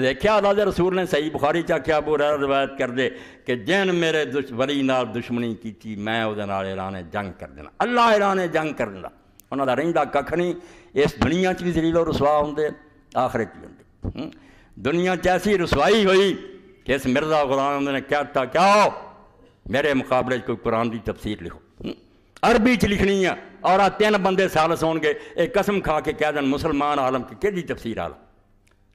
دیکھیا اللہ دے رسول نے صحیح بخاری چا کیا ابو ہریرہ روایت کر دے کہ جن میرے ولی نال دشمنی کیتی میں وہ اعلان جنگ کر دینا، اللہ اعلان جنگ کر دینا، انہوں کا رہندا ککھ نہیں، اس دنیا بھی ذلیل و رسوا ہوندے، آخرت بھی ہوندے۔ دنیا ایسی رسوائی ہوئی کہ اس مرزا غلام نے کہتا کیا ہو میرے مقابلے کوئی قرآن دی تفسیر لکھو، عربی چ لکھنی ہے، اور آ 3 بندے سالس ہون گے، ایک قسم کھا کے کہہ دیں مسلمان عالم کی کہڑی تفسیر عالم،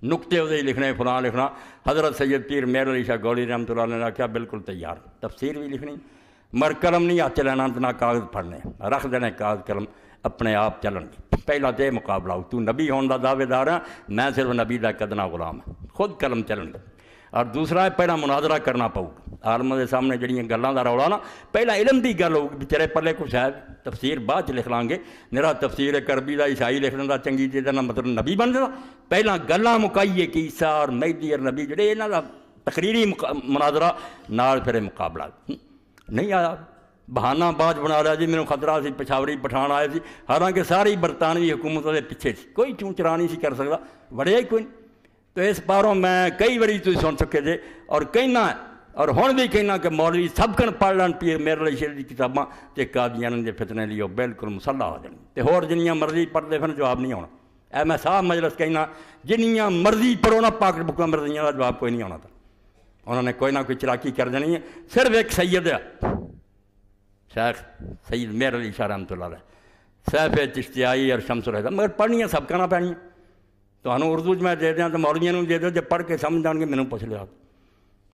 نقطے وہ لکھنے فلاں لکھنا۔ حضرت سید پیر میر علی شاہ گولی رحمۃ اللہ نے کیا بالکل تیار، تفسیر بھی لکھنی، مر قلم نہیں ہاتھ لینا نہ کاغذ پڑھنے، رکھ دینے کاغذ قلم اپنے آپ چلن گے۔ پہلا تو یہ مقابلہ ہو، تو نبی ہون دا دعوے دار ہے، میں صرف نبی دا ایک ادنا غلام ہوں، خود قلم چلن گے۔ اور دوسرا ہے پہلا مناظرہ کرنا پاؤ گا، عالم دے سامنے جڑیاں گلاں دا رولا نا، پہلا علم دی گل ہوگی، تیرے پلے کچھ ہے، تفسیر بعد چ لکھ لیں گے، میرا تفسیر کربی دا عیسائی لکھ دیندا چنگی چیز دا مطلب نبی بن جاتا، پہلا گلاں مکائیے کہ عیسیٰ اور مہدی اور نبی جڑے انہاں دا تقریری مناظرہ نال پھر مقابلہ نہیں آیا، بہانہ باز بنا لیا جی میرے خطرہ سی پشاوری پٹھان آئے سی، حالانکہ ساری برطانوی حکومت دے پیچھے سی، کوئی چون چرا نہیں سی کر سکتا، وڑیا ہی کوئی نہیں۔ تو اس باروں میں کئی باری تھی سن چکے جے، اور کہنا اور ہن بھی کہنا کہ مولوی سب کن پڑھ لین پیر میر علی شیر دی کتاباں تے قادیان دے فتنے لیو بالکل مسلح ہو جانی، تے ہور جنیاں مرضی پڑھتے پھر جواب نہیں ہونا۔ اے میں صاحب مجلس کہنا جنیاں مرضی پڑھو نا پاک بکاں مرضیاں دا جواب کوئی نہیں ہونا تھا، انہوں نے کوئی نہ کوئی چلاکی کر دینی ہے۔ صرف ایک سید ہے شیخ سید میر علی شاہ رحمۃ اللہ علیہ، سیف چشتیائی اور شمس الہدیٰ، مگر پڑھنی سب کا نہ پڑھنی، تو اردو میں دے دیں تو مولویوں دے دو، جب پڑھ کے سمجھ جان گے مینوں پوچھ لیا۔